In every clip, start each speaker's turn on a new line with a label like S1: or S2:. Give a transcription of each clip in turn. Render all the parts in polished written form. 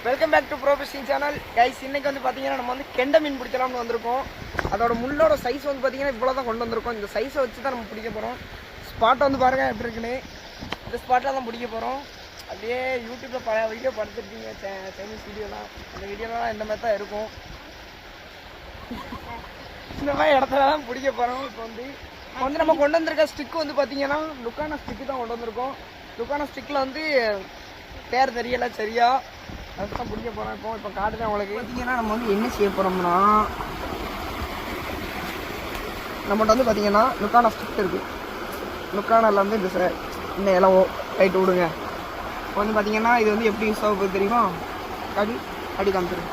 S1: Welcome back to bro fishing channel. Guys இன்னைக்கு வந்து பார்த்தீங்கன்னா நம்ம வந்து கெண்டை மீன் பிடிச்சலாம்னு வந்திருக்கோம். அதோட முள்ளோட சைஸ் வந்து பார்த்தீங்கன்னா இவ்வளோ தான் கொண்டு வந்திருக்கோம். இந்த சைஸை வச்சு தான் நம்ம பிடிக்க போகிறோம். ஸ்பாட்டை வந்து பாருங்கள் எப்படி இருக்குன்னு. இந்த ஸ்பாட்டில் தான் பிடிக்க போகிறோம். அப்படியே யூடியூப்பில் பல வீடியோ பார்த்துருக்கீங்க, சைனீஸ் வீடியோலாம். அந்த வீடியோலாம் இந்த மாதிரி தான் இருக்கும். இந்த மாதிரி இடத்துல தான் பிடிக்க போகிறோம். இப்போ வந்து நம்ம கொண்டு வந்திருக்க ஸ்டிக்கு வந்து பார்த்தீங்கன்னா லுக்கானா ஸ்டிக்கு தான் கொண்டு வந்திருக்கோம். லுக்கானா ஸ்டிக்கில் வந்து பேர் தெரியலை சரியா, அதுதான் பிடிக்க போகிறோம். இப்போ காட்டுதான் உங்களுக்கு. பார்த்தீங்கன்னா நம்ம வந்து என்ன செய்ய போகிறோம்னா, நம்மகிட்ட வந்து பார்த்தீங்கன்னா லுக்கானா ஸ்டிக் இருக்குது. லுக்கானாவில் வந்து இந்த இலவோ ரைட்டு விடுங்க. இப்போ வந்து பார்த்தீங்கன்னா இது வந்து எப்படி யூஸ் ஆகுது தெரியுமா? அடி காமிச்சிரு.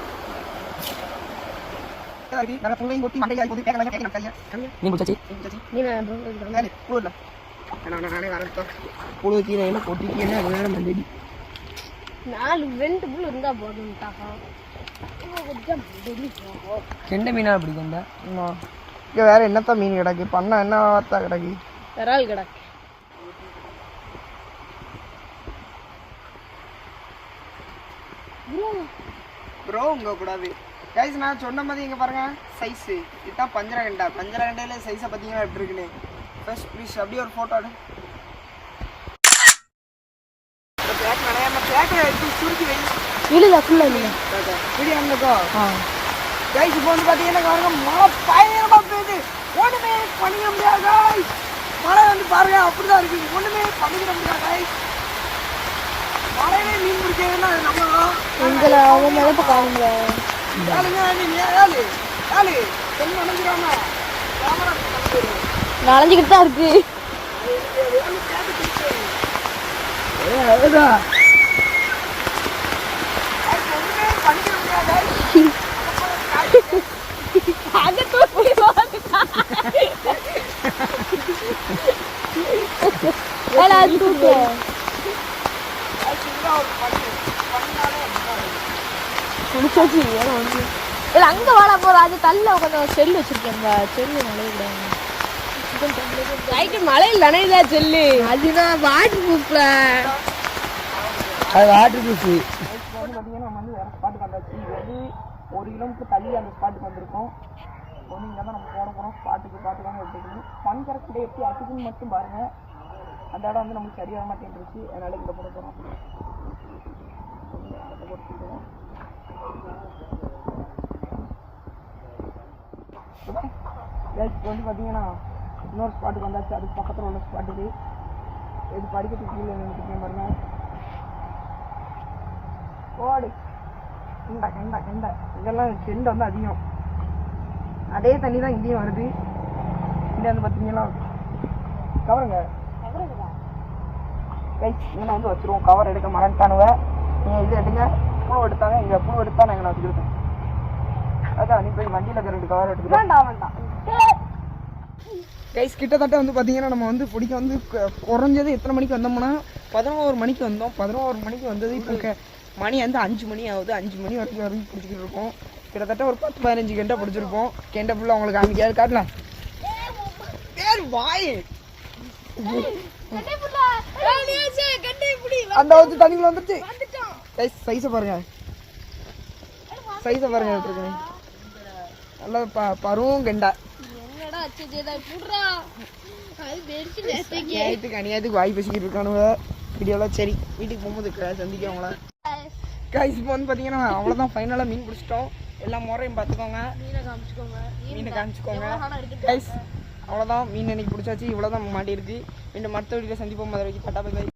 S1: புழு கீரை கொட்டிக்கீரை அது வேற மண்டடி
S2: 4 புல் இருந்தா போதும்.
S1: கெண்டை மீனா பிடிக்கும். இங்கே வேற என்னத்தான் மீன் கிடக்கு? பண்ண என்ன வார்த்தா கிடக்கு?
S2: விரால் கிடக்கு.
S1: ப்ரோ உங்க கூடாது கைஸ். நான் சொன்ன மாதிரி இங்கே பாருங்க சைஸு இதுதான் பஞ்சரகண்டா. பஞ்சரகண்டையில் சைஸை பார்த்தீங்கன்னா எப்படி இருக்குன்னு ஃபர்ஸ்ட் ப்ளீஸ் அப்படியே ஒரு ஃபோட்டோ எடு. சுருக்கி வை
S2: இல்லையா ஃபுல்லாக இல்லை
S1: வீடியோ இருந்துக்கோ கைஸ். இப்போ வந்து பார்த்தீங்கன்னா பாருங்க மழை பயங்கரமாக பெய்யுது. ஒன்றுமே பண்ணிக்க முடியாது கைஸ். மழை வந்து பாருங்க அப்படிதான் இருக்குது. ஒன்றுமே பண்ணிக்கிற முடியாது கைஸ். மழையிலே மீன் பிடிக்கிறதுனா அது நம்ம தான்.
S2: எங்களை அவங்க மிளப்பு காணுங்க.
S1: ஏழுங்க நீ ஏழு ஏழு என்ன நினைக்கிறாம கேமரா
S2: நனைஞ்சிக்கிட்டு தான் இருக்கு.
S1: அதுதான்
S2: அங்க வாழ போற அது தள்ள கொஞ்சம் செல்லு வச்சிருக்கேன். செல்லு நனைய மழையில் நனையுதா செல்லு? அதுதான் வாட்டர் ப்ரூஃப்ல.
S1: அது வாட்டர் ப்ரூஃப். வந்து பார்த்தீங்கன்னா நம்ம வந்து வேறு ஸ்பாட்டுக்கு வந்தாச்சு. இது வந்து 1 கிலோமீட்டர் தள்ளி அந்த ஸ்பாட்டுக்கு வந்திருக்கோம். இப்போ வந்து இங்கே தான் நம்ம போட போகிறோம். பார்த்துக்காம எடுத்துக்கணும். பனி கரெக்டாக எப்படி அடிக்குதுன்னு மட்டும் பாருங்கள். அந்த இடம் வந்து நமக்கு சரியாக மாட்டேன்ருச்சு. அதனால இங்கே போட போகிறோம். இப்போ வந்து பார்த்தீங்கன்னா இன்னொரு ஸ்பாட்டுக்கு வந்தாச்சு. அதுக்கு பக்கத்தில் உள்ள ஸ்பாட்டுக்கு இது படிக்கிறதுக்கு கீழே நின்றுட்டு பாருங்க. ஓடு கெண்டை இதெல்லாம் கெண்டை வந்து அதிகம். அதே தண்ணி தான் இங்கேயும் வருது. இங்கே வந்து பார்த்தீங்கன்னா கவருங்க கைஸ். இங்கே வந்து வச்சுருவோம். கவர் எடுக்க மறந்துட்டானுவ. நீங்கள் இது எடுங்க. புழு எடுத்தாங்க. இங்கே புழு எடுத்தா நாங்கள் நான் வச்சுருக்கேன். அதான் நீ போய் வண்டியில் இருக்கிற 2 கவர் எடுத்துக்கலாம்.
S2: வேண்டாம்
S1: கைஸ் கிட்டத்தட்ட வந்து பார்த்தீங்கன்னா நம்ம வந்து பிடிக்க வந்து குறைஞ்சது எத்தனை மணிக்கு வந்தோம்னா 11 மணிக்கு வந்தோம். 11 மணிக்கு வந்தது. இப்போ மணி வந்து 5 மணி ஆகுது. 5 மணி வரைக்கும் பிடிச்சிக்கிட்டு இருக்கோம். கிட்டத்தட்ட ஒரு 10-15 கெண்டை பிடிச்சிருப்போம். கெண்டை ஃபுல்லாக உங்களுக்கு காமிக்காது. காட்டலாம் வாய் அந்த வந்து தண்ணிக்குள்ள வந்துருச்சு. கைஸ் சைஸை பாருங்க. சைஸை பாருங்க எடுத்துருக்கேன். நல்லா பருவம் கெண்டை. அநியாயத்துக்கு வாய் பேசிக்கிட்டு இருக்கானுவ வீடியோலாம். சரி வீட்டுக்கு போகும்போது சந்திக்க அவங்கள. கைஸ் இப்போ வந்து பார்த்தீங்கன்னா அவ்வளோதான். ஃபைனலாக மீன் பிடிச்சிட்டோம். எல்லா முறையும் பார்த்துக்கோங்க. மீனை காமிச்சுக்கோங்க கைஸ். அவ்வளோதான் மீன் இன்னைக்கு பிடிச்சாச்சு. இவ்வளோதான் மாட்டியிருக்கு. மீண்டும் மற்ற வீடியோவில் சந்திப்போம். அதை வரைக்கும் டாடா பை பை.